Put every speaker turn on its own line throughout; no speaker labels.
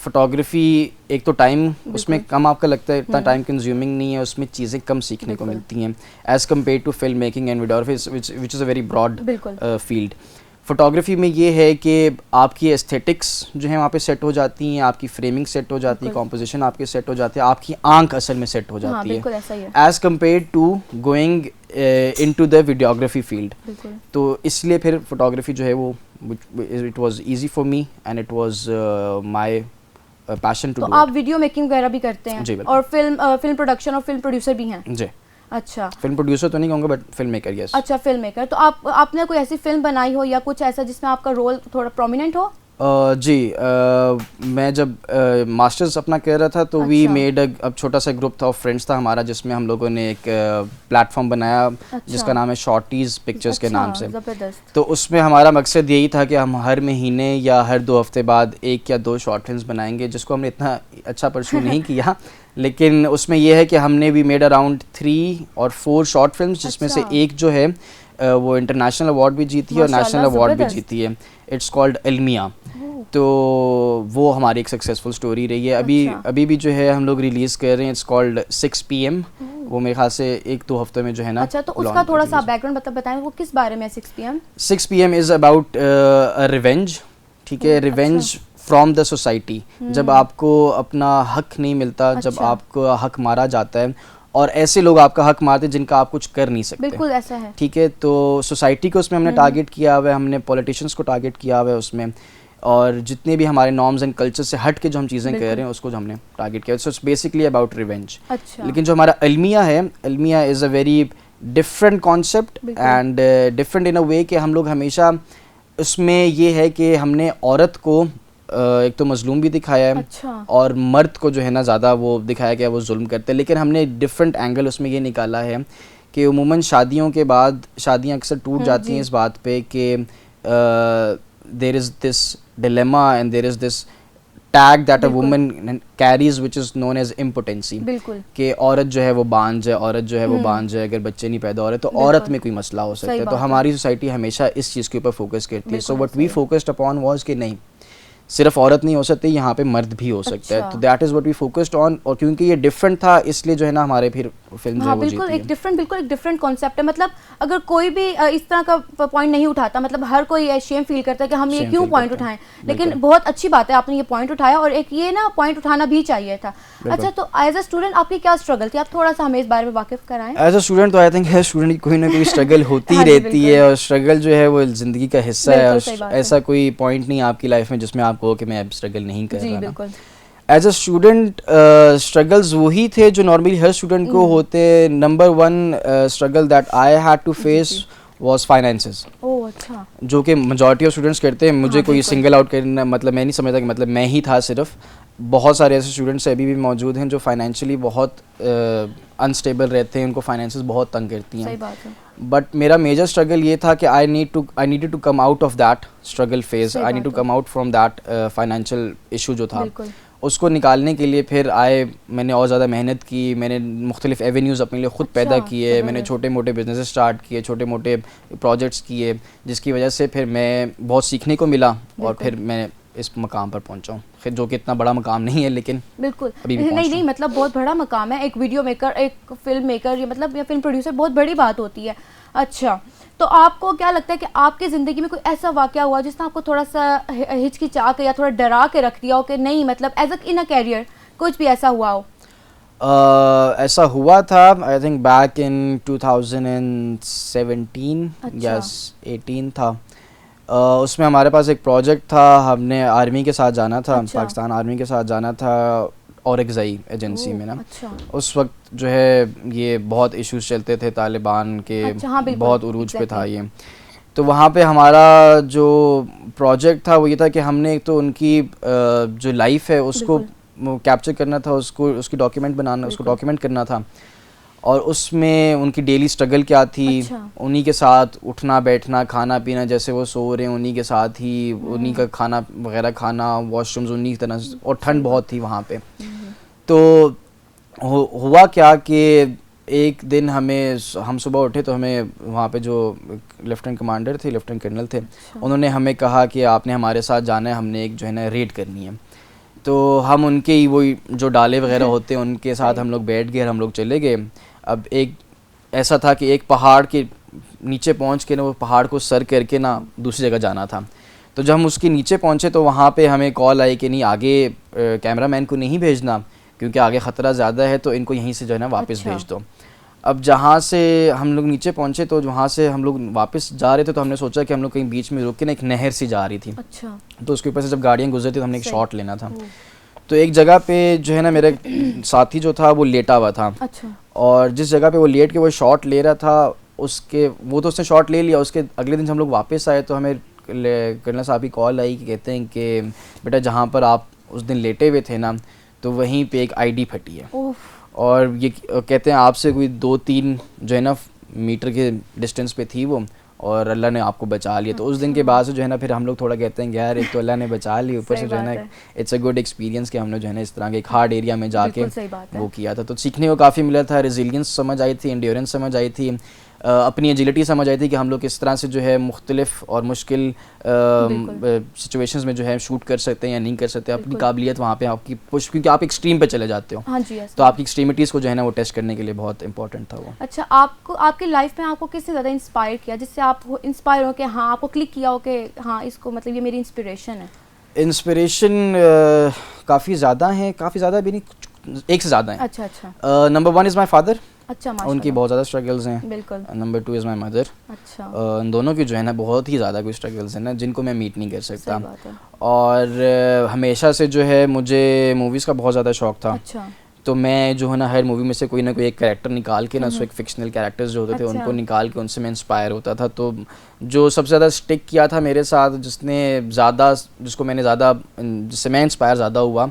Photography ایک تو time اس میں کم آپ کا لگتا ہے, اتنا ٹائم کنزیومنگ نہیں ہے, اس میں چیزیں کم سیکھنے کو ملتی ہیں as compared to film making and videography which is a very broad field. Photography میں یہ ہے کہ آپ کی ایستھیٹکس جو ہیں وہاں پہ سیٹ ہو جاتی ہیں, آپ کی فریمنگ سیٹ ہو جاتی ہے, کمپوزیشن آپ کے سیٹ ہو جاتی ہے, آپ کی آنکھ اصل میں سیٹ ہو جاتی ہے as compared to going into the videography field. تو اس لیے پھر فوٹوگرافی جو ہے وہ it was easy for me and it was my passion to do.
تو آپ ویڈیو میکنگ وغیرہ بھی کرتے ہیں اور فلم پروڈکشن اور فلم پروڈیوسر بھی ہیں؟
جی.
اچھا,
فلم پروڈیوسر تو نہیں کہوں گا بٹ فلم میکر, یس.
اچھا, فلم میکر. تو آپ نے کوئی ایسی فلم بنائی ہو یا کچھ ایسا جس میں آپ کا رول تھوڑا پرومیننٹ ہو؟
جی, میں جب ماسٹرز اپنا کر رہا تھا تو وی میڈ اب چھوٹا سا گروپ تھا آف فرینڈس تھا ہمارا, جس میں ہم لوگوں نے ایک پلیٹ فارم بنایا جس کا نام ہے شارٹیز پکچرز کے نام سے. تو اس میں ہمارا مقصد یہی تھا کہ ہم ہر مہینے یا ہر 2 ہفتے بعد 1 یا 2 شارٹ فلمس بنائیں گے, جس کو ہم نے اتنا اچھا پرسو نہیں کیا, لیکن اس میں یہ ہے کہ ہم نے وی میڈ اراؤنڈ 3 اور 4 شارٹ فلمس, جس میں سے ایک جو ہے وہ انٹرنیشنل ایوارڈ بھی جیتی ہے اور نیشنل ایوارڈ بھی جیتی ہے. اٹس کالڈ المیہ. تو وہ ہماری ایک سکسیزفل اسٹوری رہی ہے. ابھی بھی جو ہے ہم لوگ ریلیز کر رہے ہیں, اٹس کالڈ 6 PM. وہ میرے خیال سے 1-2 ہفتے میں جو ہے نا.
اچھا, تو اس کا تھوڑا سا بیک گراؤنڈ مطلب بتائیں, وہ کس بارے میں 6 PM؟
6 PM is about revenge. ٹھیک ہے, ریونج فرام دا سوسائٹی. جب آپ کو اپنا حق نہیں ملتا, جب آپ کو حق مارا جاتا ہے اور ایسے لوگ آپ کا حق مارتے ہیں جن کا آپ کچھ کر نہیں سکتے.
بالکل ایسا ہے.
ٹھیک ہے, تو سوسائٹی کو اس میں ہم نے ٹارگیٹ کیا ہوا ہے, ہم نے پولیٹیشنس کو ٹارگیٹ کیا ہوا ہے اس میں, اور جتنے بھی ہمارے نارمز اینڈ کلچر سے ہٹ کے جو ہم چیزیں کہہ رہے ہیں اس کو ہم نے ٹارگیٹ کیا. So it's basically about revenge. لیکن جو ہمارا المیہ ہے, المیہ is a very different concept and different in a way کہ ہم لوگ ہمیشہ اس میں یہ ہے کہ ہم نے عورت کو ایک تو مظلوم بھی دکھایا ہے اور مرد کو جو ہے نا زیادہ وہ دکھایا گیا وہ ظلم کرتے ہیں, لیکن ہم نے ڈفرینٹ اینگل اس میں یہ نکالا ہے کہ عموماً شادیوں کے بعد شادیاں اکثر ٹوٹ جاتی ہیں اس بات پہ کہ there is this dilemma and there is this tag that a woman carries which is known as impotency. کہ عورت جو ہے وہ بانجھ ہے, عورت جو ہے وہ بانجھ ہے, اگر بچے نہیں پیدا ہو رہے تو عورت میں کوئی مسئلہ ہو سکتا ہے. تو ہماری سوسائٹی ہمیشہ اس چیز کے اوپر فوکس کرتی ہے. سو what we focused upon was کہ نہیں, صرف عورت نہیں ہو سکتی, یہاں پہ مرد بھی ہو سکتا ہے. تو that is what we focused on, اور کیونکہ یہ ڈفرینٹ تھا اس لیے جو ہے نا ہمارے پھر فلم جو ہے وہ جیتی ہے.
بالکل ایک ڈفرینٹ کانسیپٹ ہے. مطلب اگر کوئی بھی اس طرح کا پوائنٹ نہیں اٹھاتا, مطلب ہر کوئی شیم فیل کرتا ہے کہ ہم یہ کیوں پوائنٹ اٹھائیں, لیکن بہت اچھی بات ہے آپ نے یہ پوائنٹ اٹھایا, اور ایک یہ نا پوائنٹ اٹھانا بھی چاہیے تھا. اچھا, تو ایز اے اسٹوڈنٹ آپ کی کیا اسٹرگل تھی, آپ تھوڑا سا ہمیں اس بارے میں واقف کرائیں.
ایز اے اسٹوڈنٹ تو آئی تھنک ہے اسٹوڈنٹ کی کوئی نہ کوئی اسٹرگل ہوتی رہتی ہے, اور اسٹرگل جو ہے وہ زندگی کا حصہ ہے, اور ایسا کوئی پوائنٹ نہیں آپ کی لائف میں جس میں آپ کہو کہ میں اب اسٹرگل نہیں کر رہا. ایز اے اسٹوڈنٹ اسٹرگلز وہی تھے جو نارملی ہر اسٹوڈنٹ کو ہوتے. Number 1 struggle that I had to face was finances, جو کہ میجورٹی آف اسٹوڈنٹس کرتے ہیں. مجھے کوئی سنگل آؤٹ کرنا مطلب میں نہیں سمجھتا کہ مطلب میں ہی تھا صرف. بہت سارے ایسے اسٹوڈنٹس ابھی بھی موجود ہیں جو فائنینشلی بہت انسٹیبل رہتے ہیں, ان کو فائنینسز بہت تنگ کرتی ہیں. بٹ میرا میجر اسٹرگل یہ تھا کہ I needed to come out of that struggle phase. I need to come out from that financial issue جو تھا. اس کو نکالنے کے لیے پھر میں نے اور زیادہ محنت کی. میں نے مختلف ایونیوز اپنے لیے خود پیدا کیے. میں نے چھوٹے موٹے بزنس اسٹارٹ کیے, چھوٹے موٹے پروجیکٹس کیے, جس کی وجہ سے پھر میں بہت سیکھنے کو ملا, اور پھر میں اس مقام پر پہنچا ہوں, جو کہ اتنا بڑا مقام نہیں ہے لیکن
بالکل نہیں مطلب بہت بڑا مقام ہے. ایک ویڈیو میکر, ایک فلم میکر, مطلب یا فلم پروڈیوسر بہت بڑی بات ہوتی ہے. اچھا, تو آپ کو کیا لگتا ہے کہ آپ کی زندگی میں کوئی ایسا واقعہ ہوا جس نے آپ کو تھوڑا سا ہچکچا کے یا تھوڑا ڈرا کے رکھ دیا ہو کہ نہیں, مطلب as a in a career کچھ بھی ایسا ہوا ہو؟
ایسا ہوا تھا آئی تھنک بیک ان 2017 یا 18 تھا. اس میں ہمارے پاس ایک پروجیکٹ تھا, ہم نے آرمی کے ساتھ جانا تھا, پاکستان آرمی کے ساتھ جانا تھا اور ایگزائی ایجنسی میں نا. اس وقت جو ہے یہ بہت ایشوز چلتے تھے طالبان کے, بہت عروج پہ تھا یہ. تو وہاں پہ ہمارا جو پروجیکٹ تھا وہ یہ تھا کہ ہم نے ایک تو ان کی جو لائف ہے اس کو کیپچر کرنا تھا, اس کی ڈاکیومنٹ بنانا, اس کو ڈاکیومنٹ کرنا تھا, اور اس میں ان کی ڈیلی اسٹرگل کیا تھی, انہی کے ساتھ اٹھنا بیٹھنا, کھانا پینا, جیسے وہ سو رہے ہیں انہی کے ساتھ ہی, انہی کا کھانا وغیرہ کھانا, واش رومز انہی کی طرح, اور ٹھنڈ بہت تھی وہاں پہ. تو ہوا کیا کہ ایک دن ہم صبح اٹھے تو ہمیں وہاں پہ جو لیفٹنٹ کمانڈر تھے, لیفٹنٹ کرنل تھے, انہوں نے ہمیں کہا کہ آپ نے ہمارے ساتھ جانا ہے, ہم نے ایک جو ہے نا ریڈ کرنی ہے. تو ہم ان کے ہی وہی جو ڈالے وغیرہ ہوتے ہیں ان کے ساتھ ہم لوگ بیٹھ گئے اور ہم لوگ چلے گئے. اب ایک ایسا تھا کہ ایک پہاڑ کے نیچے پہنچ کے نا وہ پہاڑ کو سر کر کے نا دوسری جگہ جانا تھا. تو جب ہم اس کے نیچے پہنچے تو وہاں پہ ہمیں کال آئی کہ نہیں آگے کیمرہ مین کو نہیں بھیجنا کیونکہ آگے خطرہ زیادہ ہے, تو ان کو یہیں سے جو ہے نا واپس بھیج دو. اب جہاں سے ہم لوگ نیچے پہنچے تو وہاں سے ہم لوگ واپس جا رہے تھے تو ہم نے سوچا کہ ہم لوگ کہیں بیچ میں رک کے نا ایک نہر سی جا رہی تھی. تو اس کے اوپر سے جب گاڑیاں گزرتی تو ہم نے ایک شاٹ لینا تھا. تو ایک جگہ پہ جو ہے نا میرا ساتھی جو تھا وہ لیٹا ہوا تھا, اور جس جگہ پہ وہ لیٹ کے وہ شاٹ لے رہا تھا اس نے شاٹ لے لیا. اس کے اگلے دن ہم لوگ واپس آئے تو ہمیں کرنل صاحب کی کال آئی کہ کہتے ہیں کہ بیٹا جہاں پر آپ اس دن لیٹے ہوئے تھے نا تو وہیں پہ ایک آئی ڈی پھٹی ہے, اور یہ کہتے ہیں آپ سے کوئی 2-3 جو ہے نا میٹر کے ڈسٹینس پہ تھی وہ, اور اللہ نے آپ کو بچا لیا. تو اس دن کے بعد سے جو ہے نا پھر ہم لوگ تھوڑا کہتے ہیں کہ یار ایک تو اللہ نے بچا لی, اوپر سے جو ہے نا اٹس اے گڈ ایکسپیرینس کہ ہم نے جو ہے نا اس طرح کے ایک ہارڈ ایریا میں جا کے وہ کیا تھا. تو سیکھنے کو کافی ملا تھا, ریزیلینس سمجھ آئی تھی, انڈیورنس سمجھ آئی تھی, اپنی ایجلٹی سمجھ آئی تھی کہ ہم لوگ کس طرح سے جو ہے مختلف اور مشکل سچویشنز میں جو ہے شوٹ کر سکتے ہیں یا نہیں کر سکتے. اپنی قابلیت وہاں پہ آپ کی پش, کیونکہ آپ ایکسٹریم پہ چلے جاتے ہو تو آپ کی ایکسٹریمٹیز کو جو ہے نا وہ ٹیسٹ کرنے کے لیے بہت امپورٹنٹ تھا وہ.
اچھا, آپ کو آپ کی لائف میں آپ کو کس سے زیادہ انسپائر کیا جس سے آپ انسپائر ہو کہ ہاں آپ کو کلک کیا ہو کہ ہاں اس کو مطلب یہ میری انسپریشن ہے؟
انسپریشن کافی زیادہ ہیں, کافی زیادہ بھی نہیں, ایک سے زیادہ ہیں.
اچھا اچھا.
Number 1 is my father.
اچھا,
ان کی بہت زیادہ اسٹرگلز ہیں.
بالکل.
Number 2 is my mother.
اچھا.
ان دونوں کی جو ہے نا بہت ہی زیادہ کوئی اسٹرگلز ہیں نا جن کو میں میٹ نہیں کر سکتا. اور ہمیشہ سے جو ہے مجھے موویز کا بہت زیادہ شوق تھا.
اچھا. تو
میں جو ہے نا ہر مووی میں سے کوئی نہ کوئی ایک کریکٹر نکال کے نا سو ایک فکشنل کریکٹرز جو ہوتے تھے ان کو نکال کے ان سے میں انسپائر ہوتا تھا. تو جو سب سے زیادہ اسٹک کیا تھا میرے ساتھ, جس کو میں نے زیادہ, جس سے میں انسپائر زیادہ ہوا,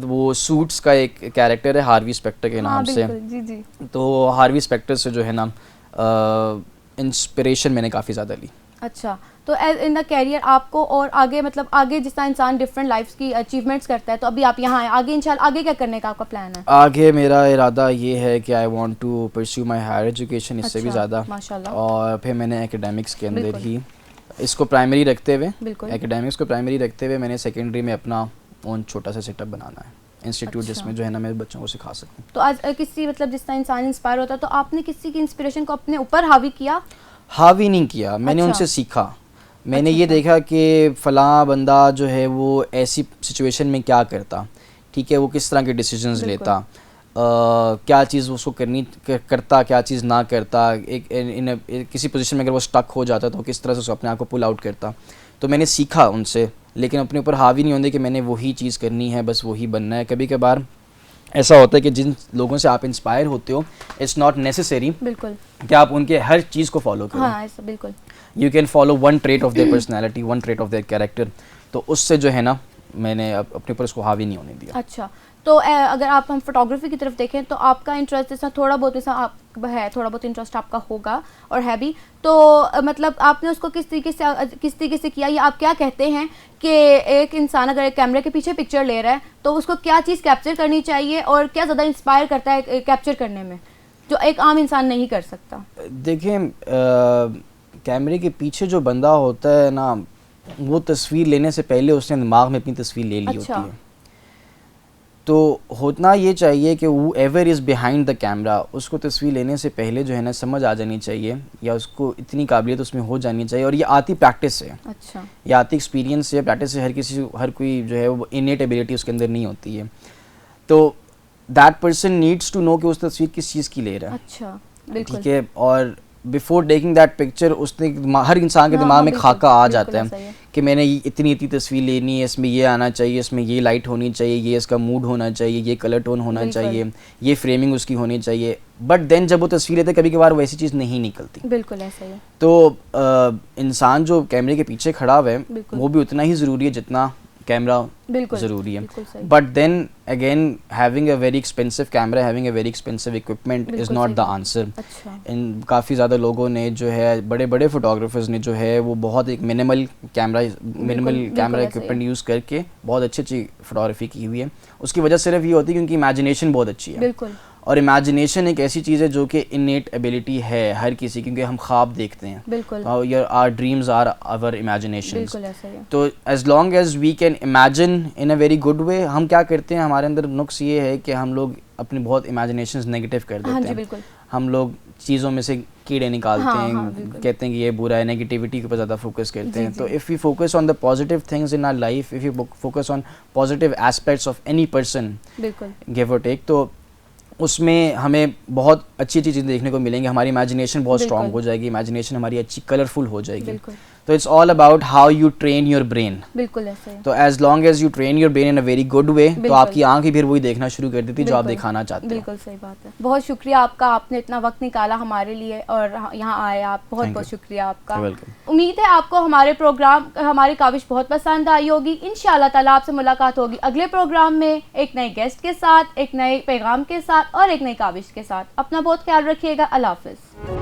وہ سوٹس کا ایک کیریکٹر ہے ہاروی اسپیکٹر کے نام سے. تو ہاروی اسپیکٹر سے جو ہے نا انسپریشن میں نے کافی زیادہ لی.
اچھا, تو ایز ان دا کیریئر آپ کو اور آگے مطلب آگے جس طرح انسان ڈفرینٹ لائفس کی اچیومنٹس کرتا ہے, تو ابھی آپ یہاں ہیں, آگے انشاءاللہ آگے کیا کرنے کا آپ کا پلان ہے؟
آگے میرا ارادہ یہ ہے کہ I want to pursue my higher education, اس سے بھی زیادہ, اور پھر میں نے اکیڈیمکس کے اندر ہی اس کو پرائمری رکھتے ہوئے, اکیڈیمکس کو پرائمری رکھتے ہوئے میں نے سیکنڈری میں اپنا اون چھوٹا سا سیٹ اپ بنانا ہے, انسٹیٹیوٹ جس میں جو ہے نا میں بچوں کو سکھا سکوں.
تو آج کسی مطلب جس طرح انسان انسپائر ہوتا ہے تو آپ نے کسی کی انسپریشن کو اپنے اوپر حاوی کیا؟
حاوی نہیں کیا, میں نے ان سے سیکھا. میں نے یہ دیکھا کہ فلاں بندہ جو ہے وہ ایسی سچویشن میں کیا کرتا, ٹھیک ہے, وہ کس طرح کے ڈیسیجنز لیتا, کیا چیز اس کو کرتا, کیا چیز نہ کرتا, کسی پوزیشن میں اگر وہ اسٹک ہو جاتا تو کس طرح سے اس کو اپنے آپ کو پل آؤٹ کرتا. تو میں نے سیکھا ان سے, لیکن اپنے اوپر حاوی نہیں ہوتے کہ میں نے وہی چیز کرنی ہے, بس وہی بننا ہے. کبھی کبھار ایسا ہوتا ہے کہ جن لوگوں سے آپ انسپائر ہوتے ہو اٹس ناٹ نیسیسری کہ آپ ان کے ہر چیز کو فالو کرو.
ہاں ایسا بالکل.
You can follow one trait of their personality, one trait of their character. تو اس سے جو ہے نا میں نے اپنے اوپر اس کو حاوی نہیں ہونے دیا.
اچھا, تو اگر آپ ہم فوٹوگرافی کی طرف دیکھیں تو آپ کا انٹرسٹ جیسا تھوڑا بہت ایسا آپ ہے, تھوڑا بہت انٹرسٹ آپ کا ہوگا اور ہے بھی, تو مطلب آپ نے اس کو کس طریقے سے کیا, یا آپ کیا کہتے ہیں کہ ایک انسان اگر ایک کیمرے کے پیچھے پکچر لے رہا ہے تو اس کو کیا چیز کیپچر کرنی چاہیے اور کیا زیادہ انسپائر کرتا ہے کیپچر کرنے میں جو ایک عام انسان نہیں کر سکتا؟
دیکھیں, کیمرے کے پیچھے جو بندہ ہوتا ہے نا وہ تصویر لینے سے پہلے اس نے دماغ میں اپنی تصویر لے لی ہوتی ہے. تو ہونا یہ چاہیے کہ whoever is behind the camera, اس کو تصویر لینے سے پہلے جو ہے نا سمجھ آ جانی چاہیے, یا اس کو اتنی قابلیت اس میں ہو جانی چاہیے, اور یہ آتی پریکٹس سے.
اچھا,
یہ آتی ایکسپیرینس سے, پریکٹس سے. ہر کوئی جو ہے وہ انیٹ ایبلٹی اس کے اندر نہیں ہوتی ہے. تو that person needs to know کہ اس تصویر کس چیز کی لے رہا ہے.
اچھا بالکل,
ٹھیک ہے. اور بیفور ٹیکنگ دیٹ پکچر اس نے ہر انسان کے دماغ میں خاکہ آ جاتا ہے کہ میں نے اتنی تصویر لینی ہے, اس میں یہ آنا چاہیے, اس میں یہ لائٹ ہونی چاہیے, یہ اس کا موڈ ہونا چاہیے, یہ کلر ٹون ہونا چاہیے, یہ فریمنگ اس کی ہونی چاہیے. بٹ دین جب وہ تصویر لیتے کبھی کبھار ویسی چیز نہیں نکلتی.
بالکل ایسا ہی ہے. تو
انسان جو کیمرے کے پیچھے کھڑا ہوا ہے وہ بھی اتنا ہی ضروری ہے جتنا کیمرہ ضروری ہے. But then again having a very expensive camera, having a very expensive equipment is not the answer. کافی زیادہ لوگوں نے جو ہے بڑے بڑے فوٹوگرافرز نے جو ہے وہ بہت ایک منیمل کیمرہ اکوپمنٹ یوز کر کے بہت اچھی فوٹوگرافی کی ہوئی ہے. اس کی وجہ صرف یہ ہوتی ہے کیونکہ امیجنیشن بہت اچھی ہے. اور امیجنیشن ایک ایسی چیز ہے جو کہ انیٹ ایبلٹی ہے ہر کسی، کیونکہ ہم خواب دیکھتے ہیں.
بالکل.
Our dreams are our imaginations.
بالکل ایسا ہی ہے.
تو as long as we can imagine in a very good way. ہم کیا کرتے ہیں، ہمارے اندر نقص یہ ہے کہ ہم لوگ اپنی بہت امیجنیشنز نیگیٹو کر دیتے ہیں.
ہاں جی بالکل.
ہم لوگ چیزوں میں سے کیڑے نکالتے ہیں، کہتے ہیں کہ یہ برا ہے، نیگیٹیوٹی کے اوپر زیادہ فوکس کرتے ہیں. تو if you focus on the positive things in our life, if you focus on positive aspects of any person,
بالکل
گیو اور ٹیک، تو اس میں ہمیں بہت اچھی اچھی چیزیں دیکھنے کو ملیں گی. ہماری امیجنیشن بہت اسٹرانگ ہو جائے گی، امیجنیشن ہماری اچھی کلرفل ہو جائے گی. تو it's all about how you train your brain.
بالکل ایسے.
تو as long as you train your brain in a very good way, تو آپ کی آنکھ ہی پھر وہی دیکھنا شروع کر دیتی جو آپ دکھانا چاہتے ہیں.
بالکل صحیح بات ہے. بہت شکریہ آپ کا، آپ نے اتنا وقت نکالا ہمارے لیے اور یہاں آئے آپ. بہت بہت شکریہ آپ کا. امید ہے آپ کو ہمارے پروگرام، ہماری کاوش بہت پسند آئی ہوگی. انشاءاللہ تعالیٰ آپ سے ملاقات ہوگی اگلے پروگرام میں ایک نئے گیسٹ کے ساتھ، ایک نئے پیغام کے ساتھ اور ایک نئی کاوش کے ساتھ. اپنا بہت خیال رکھیے گا. اللہ حافظ.